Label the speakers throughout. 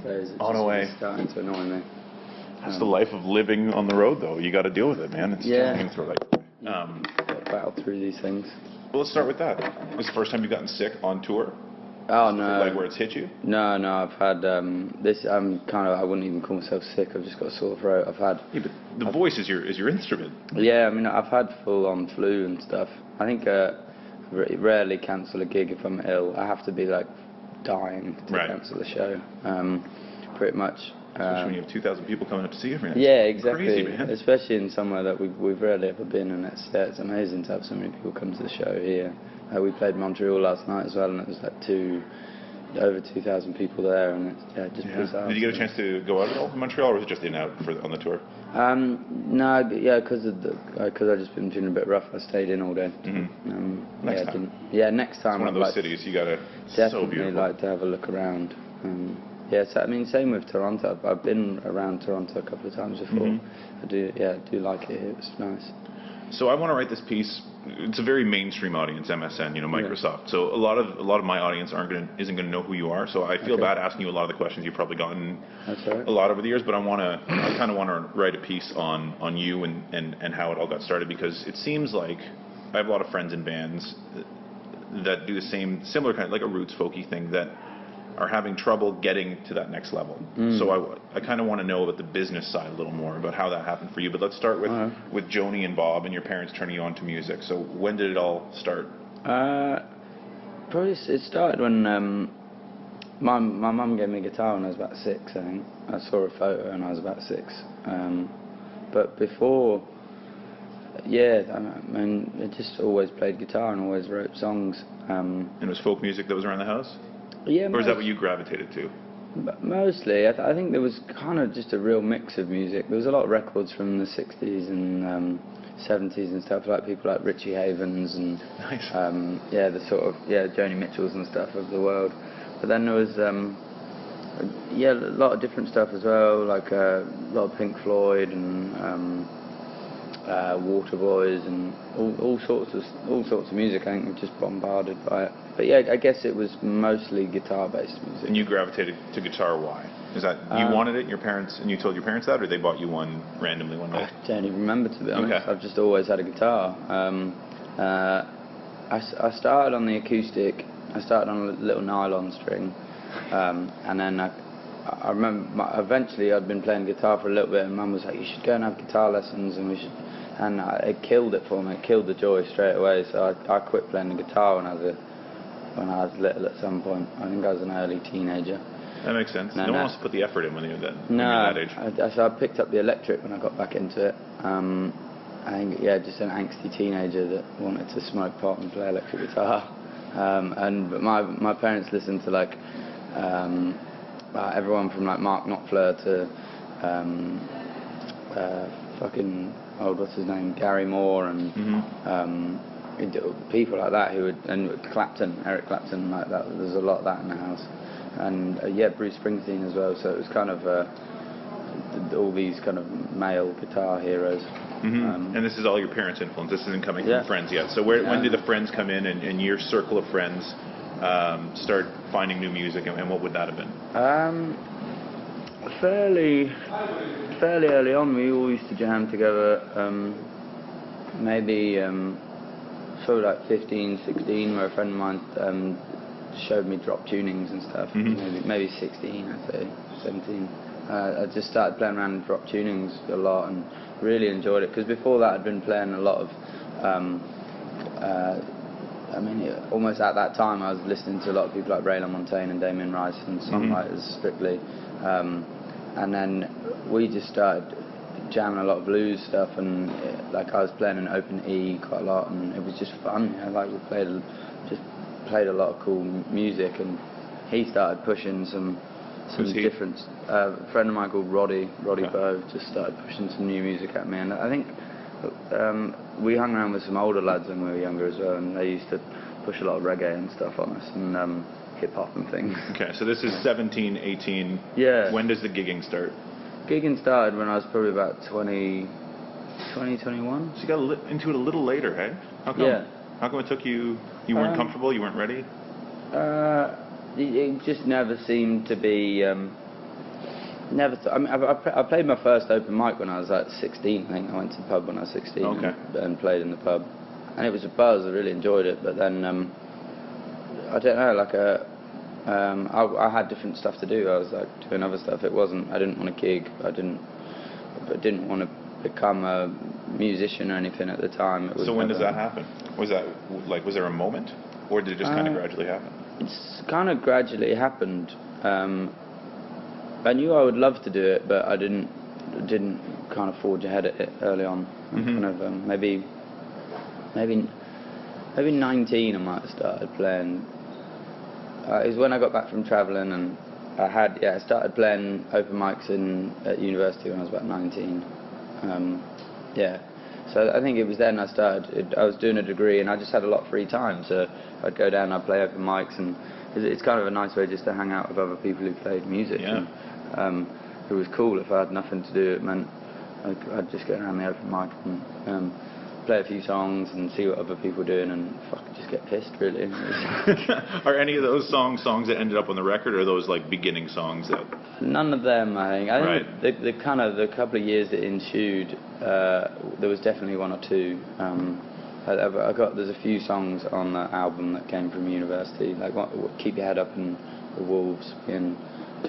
Speaker 1: days. It's
Speaker 2: Oh, no way.
Speaker 1: starting to annoy me.
Speaker 2: That's the life of living on the road, though. You got to deal with it, man. It's
Speaker 1: Battle through these things.
Speaker 2: Well, let's start with that. This is the first time you've gotten sick on tour?
Speaker 1: Oh, no.
Speaker 2: Like where it's hit you?
Speaker 1: No, I've had this. I wouldn't even call myself sick. I've just got a sore throat.
Speaker 2: Yeah, but the voice is your instrument.
Speaker 1: Yeah, I mean, I've had full-on flu and stuff. I think rarely cancel a gig if I'm ill. I have to be like dying to cancel a show. Pretty much.
Speaker 2: Especially when you have 2,000 people coming up to see you every night.
Speaker 1: Yeah, exactly.
Speaker 2: Crazy, man.
Speaker 1: Especially in somewhere that we've rarely ever been, and it's amazing to have so many people come to the show here. We played Montreal last night as well, and it was like over 2,000 people there, and it's just bizarre.
Speaker 2: Did you get a chance to go out at all in Montreal, or was it just in and out on the tour?
Speaker 1: No, because I've just been feeling a bit rough. I stayed in all day.
Speaker 2: Next time.
Speaker 1: Next time.
Speaker 2: It's one of those cities you gotta.
Speaker 1: Definitely
Speaker 2: so beautiful.
Speaker 1: like to have a look around. So I mean, same with Toronto. I've been around Toronto a couple of times before. I do like it here. It's nice.
Speaker 2: So I want to write this piece. It's a very mainstream audience, MSN, Microsoft. Yeah. So a lot of my audience isn't gonna know who you are. So I feel bad asking you a lot of the questions you've probably gotten a lot over the years. But I kind of want to write a piece on you and how it all got started, because it seems like I have a lot of friends in bands that do the similar kind of like a roots folky thing that are having trouble getting to that next level. So I kind of want to know about the business side a little more, about how that happened for you. But let's start with Joni and Bob and your parents turning you on to music. So when did it all start?
Speaker 1: Probably it started when my mum gave me a guitar when I was about 6, I think. I saw a photo when I was about 6. But before, I mean, I just always played guitar and always wrote songs.
Speaker 2: And it was folk music that was around the house?
Speaker 1: Yeah,
Speaker 2: or is that what you gravitated to?
Speaker 1: Mostly. I think there was kind of just a real mix of music. There was a lot of records from the 60s and 70s and stuff, like people like Richie Havens and the sort of Joni Mitchells and stuff of the world. But then there was a lot of different stuff as well, like a lot of Pink Floyd and Waterboys and all sorts of music. I think we're just bombarded by it. But yeah, I guess it was mostly guitar-based music.
Speaker 2: And you gravitated to guitar, why? Is that you wanted it, and you told your parents that, or they bought you one randomly one day?
Speaker 1: I don't even remember, to be honest. I've just always had a guitar. I started on the acoustic. I started on a little nylon string, and then I remember eventually I'd been playing guitar for a little bit, and Mum was like, "You should go and have guitar lessons," and it killed it for me. It killed the joy straight away. So I quit playing the guitar when I was little at some point. I think I was an early teenager.
Speaker 2: That makes sense. No one wants to put the effort in when you're that age.
Speaker 1: So I picked up the electric when I got back into it. I think, just an angsty teenager that wanted to smoke pot and play electric guitar. But my parents listened to like everyone from like Mark Knopfler to what's his name, Gary Moore and people like that and Eric Clapton, like that. There's a lot of that in the house, and Bruce Springsteen as well. So it was kind of all these kind of male guitar heroes.
Speaker 2: And this is all your parents' influence. This isn't coming from friends yet. So when did the friends come in, and your circle of friends start finding new music, and what would that have been? Fairly early on. We all used to jam together. Maybe sort of like 15, 16, where a friend of mine showed me drop tunings and stuff. Maybe 16, I'd say, 17. I just started playing around with drop tunings a lot and really enjoyed it, because before that I'd been playing a lot of almost at that time I was listening to a lot of people like Ray LaMontagne and Damien Rice and songwriters strictly, and then we just started jamming a lot of blues stuff, and like I was playing an open E quite a lot, and it was just fun. Like we played a lot of cool music, and he started pushing some different. A friend of mine called Roddy Bowe just started pushing some new music at me, and I think we hung around with some older lads when we were younger as well, and they used to push a lot of reggae and stuff on us, and hip hop and things. Okay, so this is 17, 18. Yeah. When does the gigging start? Gigging started when I was probably about 20, 21. So you got into it a little later, eh? How come? Yeah. How come it took you? You weren't comfortable. You weren't ready. It just never seemed to be Never thought. I mean, I played my first open mic when I was like 16. I think I went to the pub when I was 16 and played in the pub, and it was a buzz. I really enjoyed it. But then I don't know. Like I had different stuff to do. I was like doing other stuff. It wasn't. I didn't want to gig. I didn't want to become a musician or anything at the time.
Speaker 3: So when does that happen? Was that like, was there a moment, or did it just kind of gradually happen?
Speaker 2: It's kind of gradually happened. I knew I would love to do it, but I didn't kind of forge ahead at it early on. Kind of maybe 19 I might have started playing. It was when I got back from travelling, and I started playing open mics at university when I was about 19. So I think it was then I started. I was doing a degree, and I just had a lot of free time, so I'd go down, I'd play open mics, and it's kind of a nice way just to hang out with other people who played music.
Speaker 3: Yeah.
Speaker 2: And, it was cool. If I had nothing to do, it meant I'd just go around the open mic and play a few songs and see what other people were doing, and just get pissed, really.
Speaker 3: Are any of those songs that ended up on the record, or are those like beginning songs that?
Speaker 2: None of them, I think. I think the couple of years that ensued, there was definitely one or two. There's a few songs on that album that came from university, like Keep Your Head Up and The Wolves being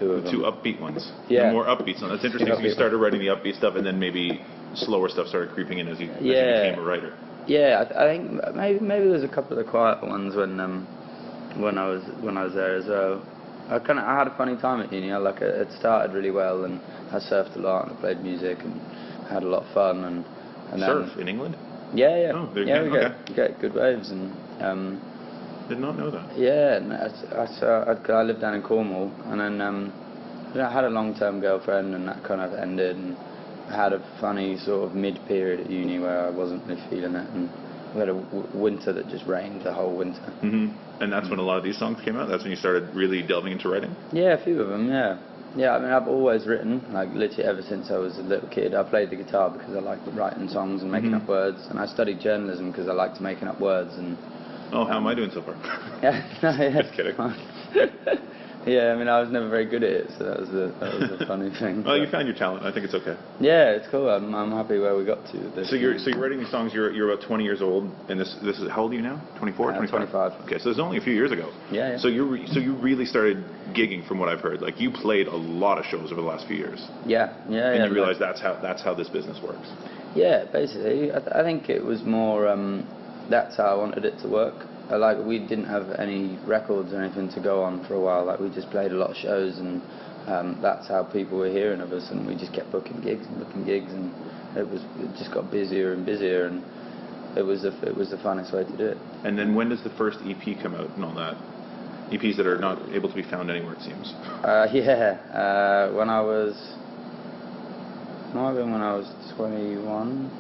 Speaker 2: two of them.
Speaker 3: Two upbeat ones.
Speaker 2: Yeah.
Speaker 3: The more upbeat songs. That's interesting. So you started writing the upbeat stuff, and then maybe slower stuff started creeping in as you became a writer.
Speaker 2: Yeah, I think maybe there was a couple of the quiet ones when I was there as well. I had a funny time at uni. It started really well, and I surfed a lot, and I played music, and had a lot of fun. And
Speaker 3: Surf
Speaker 2: then,
Speaker 3: in England?
Speaker 2: Yeah.
Speaker 3: Oh,
Speaker 2: we get good waves, and
Speaker 3: did not know that.
Speaker 2: yeah. And I lived down in Cornwall, and then I had a long-term girlfriend, and that kind of ended. And I had a funny sort of mid-period at uni where I wasn't really feeling it, and we had a winter that just rained the whole winter.
Speaker 3: And that's when a lot of these songs came out? That's when you started really delving into writing?
Speaker 2: Yeah, a few of them, yeah. Yeah, I mean, I've always written, like literally ever since I was a little kid. I played the guitar because I liked writing songs and making up words, and I studied journalism because I liked making up words. And
Speaker 3: how am I doing so far?
Speaker 2: Just
Speaker 3: kidding.
Speaker 2: Yeah, I mean, I was never very good at it, so that was a funny thing.
Speaker 3: Well, you found your talent. I think it's okay.
Speaker 2: Yeah, it's cool. I'm happy where we got to with this.
Speaker 3: So you're writing these songs. You're about 20 years old, and this is, how old are you now? 24, 25?
Speaker 2: 25.
Speaker 3: Okay, so it's only a few years ago.
Speaker 2: Yeah.
Speaker 3: So you really started gigging, from what I've heard. Like, you played a lot of shows over the last few years.
Speaker 2: Yeah.
Speaker 3: And you realized that's how this business works.
Speaker 2: Yeah, basically, I think it was more. That's how I wanted it to work. We didn't have any records or anything to go on for a while. We just played a lot of shows, and that's how people were hearing of us. And we just kept booking gigs, and it just got busier and busier, and it was the funnest way to do it.
Speaker 3: And then when does the first EP come out and all that? EPs that are not able to be found anywhere, it seems.
Speaker 2: When I was, might have been when I was 21,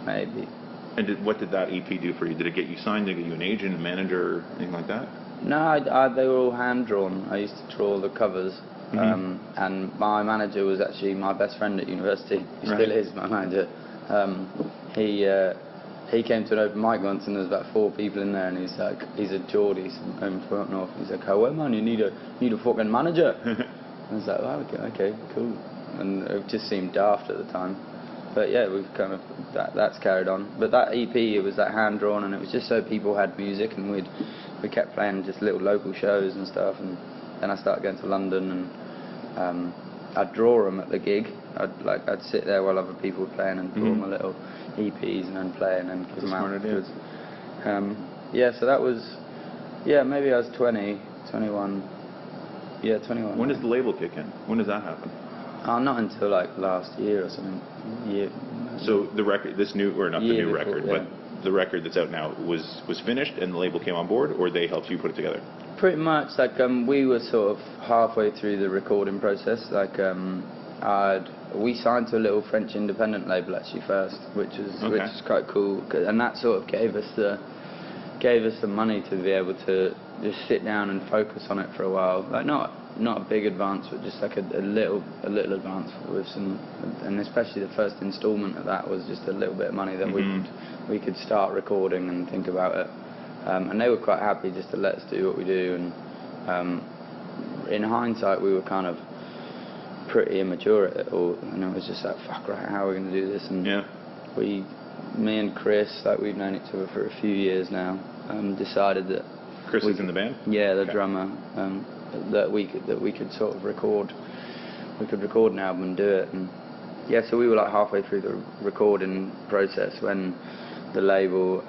Speaker 2: maybe.
Speaker 3: And what did that EP do for you? Did it get you signed? Did it get you an agent, a manager, anything like that?
Speaker 2: No, they were all hand-drawn. I used to draw the covers. And my manager was actually my best friend at university. He still is my manager. He came to an open mic once, and there was about 4 people in there, and he's like, he's a Geordie from up north. He's like, "Oh, well, man, you need a fucking manager." I was like, "Oh, okay, cool." And it just seemed daft at the time. But yeah, we've kind of that's carried on. But that EP, it was that hand drawn, and it was just so people had music, and we kept playing just little local shows and stuff. And then I started going to London, and I'd draw them at the gig. I'd sit there while other people were playing and draw my little EPs and then play and then give them out afterwards. So that was maybe I was 20, 21. Yeah, 21.
Speaker 3: When does the label kick in? When does that happen?
Speaker 2: Not until last year or something.
Speaker 3: So the record, but the record that's out now was finished and the label came on board, or they helped you put it together?
Speaker 2: Pretty much. We were sort of halfway through the recording process. We signed to a little French independent label actually first, which is quite cool, and that sort of gave us the money to be able to just sit down and focus on it for a while. Not a big advance, but just a little advance with some, and especially the first instalment of that was just a little bit of money that we could start recording and think about it. And they were quite happy just to let us do what we do. And in hindsight, we pretty immature at it all, and it was just like, fuck, right, how are we going to do this? And me and Chris, like, we've known each other for a few years now, decided that
Speaker 3: Chris is in the band?
Speaker 2: Yeah, the drummer, that we could sort of record an album and do it. And yeah, so we were like halfway through the recording process when the label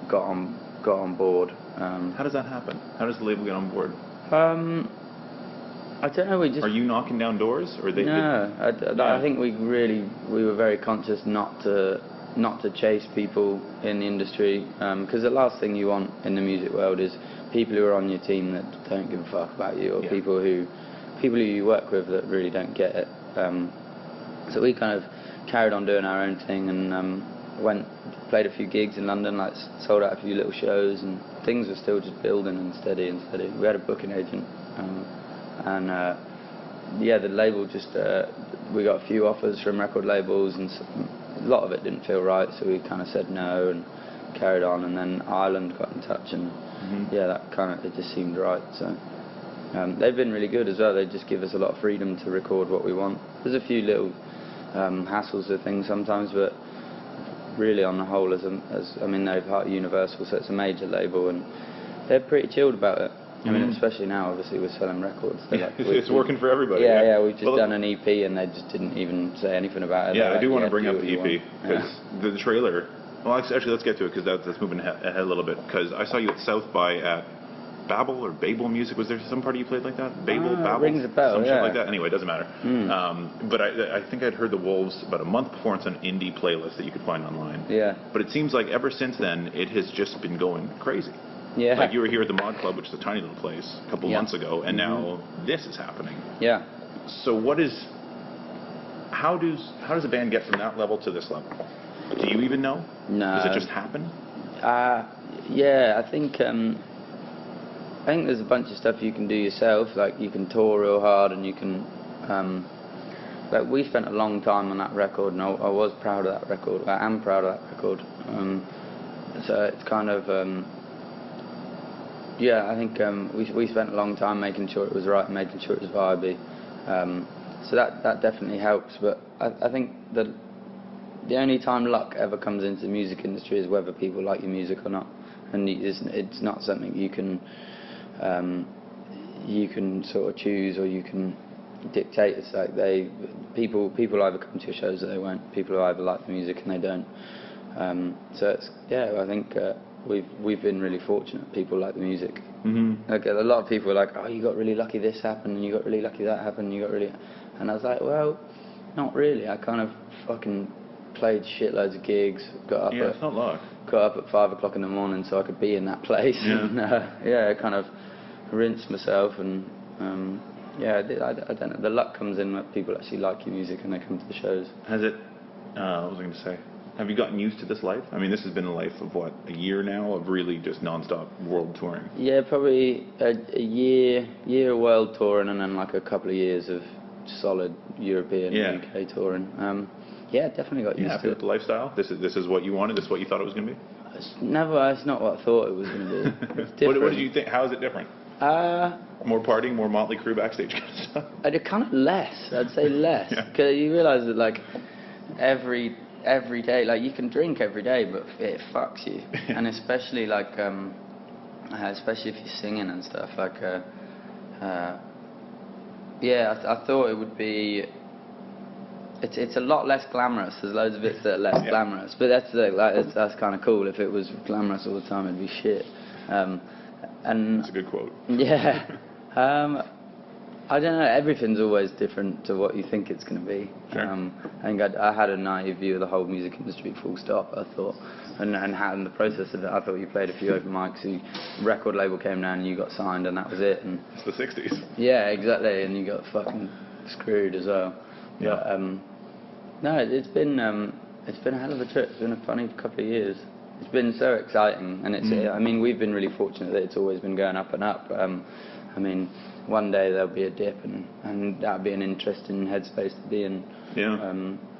Speaker 2: got on board.
Speaker 3: How does that happen? How does the label get on board?
Speaker 2: I don't know.
Speaker 3: Are you knocking down doors, or they?
Speaker 2: No, I think we were very conscious not to chase people in the industry, because the last thing you want in the music world is people who are on your team that don't give a fuck about you, or people who you work with that really don't get it. So we kind of carried on doing our own thing, and played a few gigs in London, like sold out a few little shows, and things were still just building and steady and steady. We had a booking agent, and the label just we got a few offers from record labels, and a lot of it didn't feel right, so we kind of said no and carried on. And then Ireland got in touch, and that kind of, it just seemed right. So they've been really good as well. They just give us a lot of freedom to record what we want. There's a few little hassles with things sometimes, but really on the whole, I mean, they're part of Universal, so it's a major label, and they're pretty chilled about it. I mean, especially now, obviously, we're selling records. Like,
Speaker 3: it's working for everybody.
Speaker 2: Yeah, we've just done an EP, and they just didn't even say anything about it.
Speaker 3: Yeah,
Speaker 2: like,
Speaker 3: I do want to bring up the EP, because the trailer, well, actually, let's get to it, because that's moving ahead a little bit, because I saw you at South by at Babel Music. Was there some party you played like that? Babel?
Speaker 2: Rings a bell,
Speaker 3: some shit like that. Anyway, it doesn't matter. But I think I'd heard the Wolves about a month before on some indie playlist that you could find online.
Speaker 2: Yeah.
Speaker 3: But it seems like ever since then, it has just been going crazy.
Speaker 2: Yeah.
Speaker 3: Like, you were here at the Mod Club, which is a tiny little place, a couple months ago, and now this is happening.
Speaker 2: Yeah.
Speaker 3: So how does a band get from that level to this level? Do you even know?
Speaker 2: No.
Speaker 3: Does it just happen?
Speaker 2: Yeah, I think there's a bunch of stuff you can do yourself. Like, you can tour real hard, and you can like, we spent a long time on that record, and I was proud of that record. I am proud of that record. So it's kind of I think we spent a long time making sure it was right and making sure it was vibey. So that definitely helps. But I think that the only time luck ever comes into the music industry is whether people like your music or not, and it's not something you can sort of choose, or you can dictate. It's like people either come to your shows or they won't. People either like the music and they don't. So it's, I think we've been really fortunate. People like the music. Like, a lot of people are like, oh, you got really lucky this happened, and you got really lucky that happened, and I was like, well, not really. I kind of fucking played shitloads of gigs, got up at 5 o'clock in the morning so I could be in that place. And kind of rinsed myself, and I don't know, the luck comes in when people actually like your music and they come to the shows.
Speaker 3: Has it, what was I going to say? Have you gotten used to this life? I mean, this has been a life of, what, a year now of really just non-stop world touring? Yeah, probably a year of world touring, and then like a couple of years of solid European, UK touring. Definitely got used to it. The lifestyle? This is what you wanted? This is what you thought it was going to be? It's not what I thought it was going to be. It's different. What did you think? How is it different? More partying, more Motley Crue backstage kind of stuff? Kind of less. I'd say less. Because you realise that, like, every day, like, you can drink every day, but it fucks you. And especially, like, especially if you're singing and stuff. Like, I thought it would be. It's a lot less glamorous. There's loads of bits that are less glamorous, but that's kind of cool. If it was glamorous all the time, it'd be shit. And that's a good quote. Yeah. I don't know. Everything's always different to what you think it's going to be. Sure. I think I had a naive view of the whole music industry, full stop. I thought, and how in the process of it, I thought you played a few open mics, the record label came down, and you got signed, and that was it. And it's the '60s. Yeah, exactly. And you got fucking screwed as well. Yeah. But, no, it's been a hell of a trip. It's been a funny couple of years. It's been so exciting, and it's. I mean, we've been really fortunate that it's always been going up and up. I mean, one day there'll be a dip, and that'll be an interesting headspace to be in. Yeah.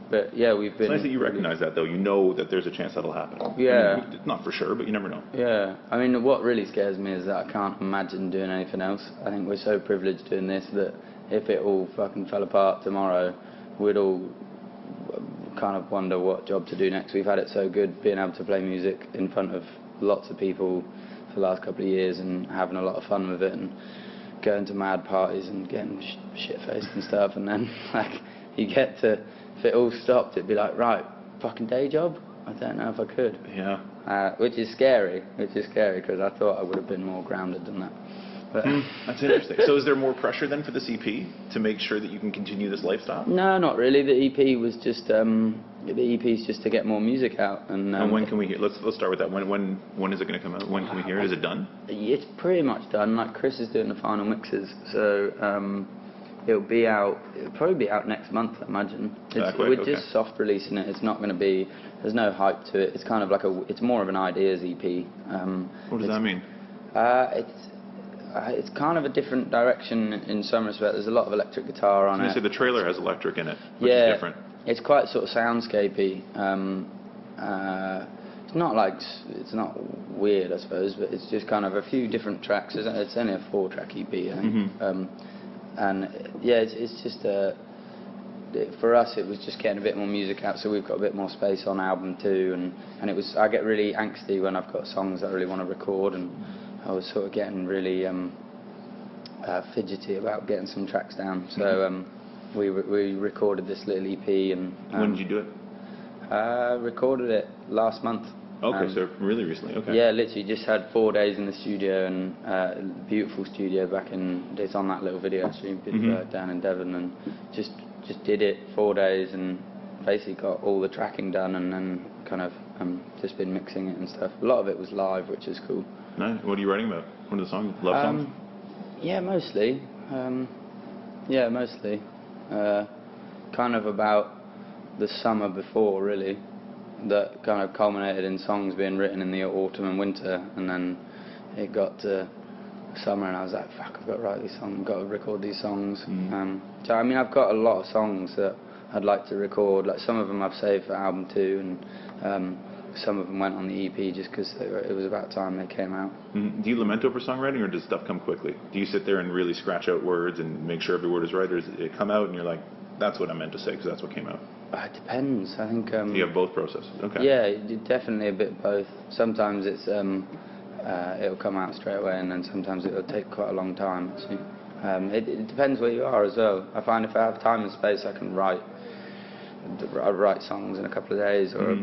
Speaker 3: But yeah, we've been. It's nice that you recognize that, though. You know that there's a chance that'll happen. Yeah. I mean, not for sure, but you never know. Yeah. I mean, what really scares me is that I can't imagine doing anything else. I think we're so privileged doing this that
Speaker 2: if it all fucking fell apart tomorrow, we'd all kind of wonder what job to do next. We've had it so good being able to play music in front of lots of people for the last couple of years and having a lot of fun with it and going to mad parties and getting shit-faced and stuff, and then like you get to, if it all stopped, it'd be like, right, fucking day job? I don't know if I could.
Speaker 3: Yeah.
Speaker 2: Which is scary because I thought I would have been more grounded than that. But
Speaker 3: that's interesting. So is there more pressure then for this EP to make sure that you can continue this lifestyle?
Speaker 2: No, not really. The EP was just just to get more music out. And
Speaker 3: when can we hear? Let's start with that. When is it going to come out? When can we hear it? Is it done?
Speaker 2: It's pretty much done. Like Chris is doing the final mixes, so it'll probably be out next month, I imagine. We're just soft releasing it. It's not going to be. There's no hype to it. It's kind of like it's more of an ideas EP.
Speaker 3: What does that mean?
Speaker 2: It's kind of a different direction in some respects. There's a lot of electric guitar on it.
Speaker 3: So the trailer has electric in it, which is different.
Speaker 2: It's quite sort of soundscapey. It's not weird, I suppose, but it's just kind of a few different tracks. It's only a 4-track EP, I think. It's just for us, it was just getting a bit more music out, so we've got a bit more space on album too. And I get really angsty when I've got songs I really want to record, and I was sort of getting really fidgety about getting some tracks down. So we recorded this little EP. And
Speaker 3: when did you do it?
Speaker 2: Recorded it last month.
Speaker 3: Okay, so really recently. Okay.
Speaker 2: Yeah, literally just had 4 days in the studio, and beautiful studio back in. It's on that little video actually, down in Devon, and just did it 4 days and basically got all the tracking done, and then kind of just been mixing it and stuff. A lot of it was live, which is cool.
Speaker 3: Nice. What are you writing about? What are the songs? Love songs?
Speaker 2: Yeah, mostly. Mostly. Kind of about the summer before, really. That kind of culminated in songs being written in the autumn and winter, and then it got to summer, and I was like, fuck, I've got to write these songs, I've got to record these songs. So I mean, I've got a lot of songs that I'd like to record. Like some of them I've saved for album 2, and some of them went on the EP just because it was about time they came out.
Speaker 3: Do you lament over songwriting, or does stuff come quickly? Do you sit there and really scratch out words and make sure every word is right, or does it come out and you're like, that's what I meant to say because that's what came out?
Speaker 2: It depends. I think.
Speaker 3: You have both processes. Okay.
Speaker 2: Yeah, definitely a bit of both. Sometimes it's it'll come out straight away, and then sometimes it'll take quite a long time. Actually. It depends where you are as well. I find if I have time and space, I can write songs in a couple of days or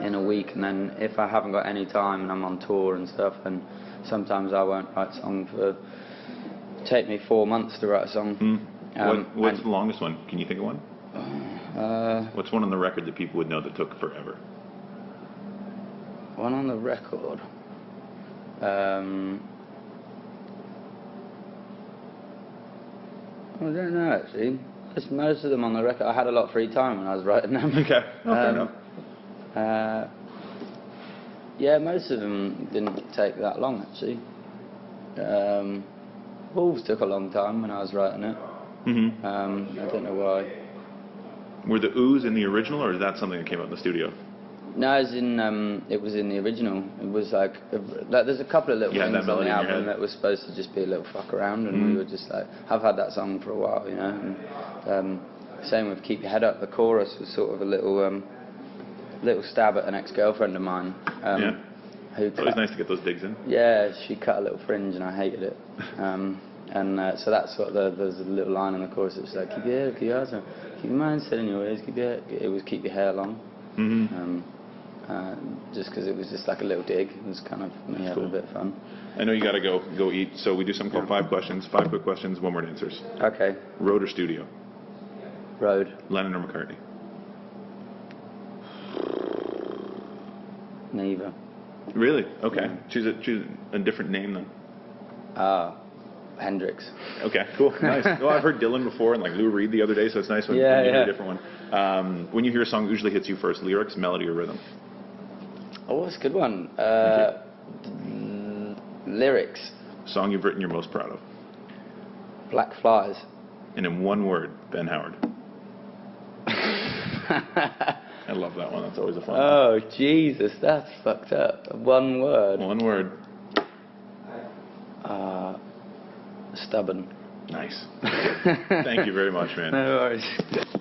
Speaker 2: in a week, and then if I haven't got any time and I'm on tour and stuff, then sometimes I won't write a song take me 4 months to write a song.
Speaker 3: What's the longest one? Can you think of one? What's one on the record that people would know that took forever?
Speaker 2: One on the record? I don't know, actually. Just most of them on the record. I had a lot of free time when I was writing them.
Speaker 3: Okay. Fair enough.
Speaker 2: Yeah, most of them didn't take that long, actually. Wolves took a long time when I was writing it. I don't know why.
Speaker 3: Were the oohs in the original, or is that something that came out in the studio?
Speaker 2: No, it was in the original. It was like there's a couple of little things on the album that was supposed to just be a little fuck around, and we were just like, I've had that song for a while, you know. And, same with Keep Your Head Up. The chorus was sort of a little stab at an ex-girlfriend of mine.
Speaker 3: It's always nice to get those digs in.
Speaker 2: Yeah, she cut a little fringe, and I hated it. So that's what there's a little line in the chorus that's like, keep your head up, keep your eyes on, keep your mind set in your ways, keep your hair long. Just because it was just like a little dig. It was kind of me having a bit of fun.
Speaker 3: I know you got to go eat, so we do something called 5 questions. 5 quick questions, 1 word answers.
Speaker 2: Okay.
Speaker 3: Road or studio?
Speaker 2: Road.
Speaker 3: Lennon or McCartney?
Speaker 2: Neither.
Speaker 3: Really? Okay. Choose a different name then.
Speaker 2: Hendrix.
Speaker 3: Okay, cool, nice. Well, I've heard Dylan before and like Lou Reed the other day, so it's nice when you hear a different one. When you hear a song, it usually hits you first: lyrics, melody, or rhythm?
Speaker 2: Oh, that's a good one. Lyrics.
Speaker 3: Song you've written you're most proud of?
Speaker 2: Black Flies.
Speaker 3: And in 1 word, Ben Howard. I love that one. That's always a fun one.
Speaker 2: Oh, Jesus, that's fucked up. 1 word.
Speaker 3: 1 word.
Speaker 2: Stubborn.
Speaker 4: Nice. Thank you very much, man.
Speaker 2: No worries.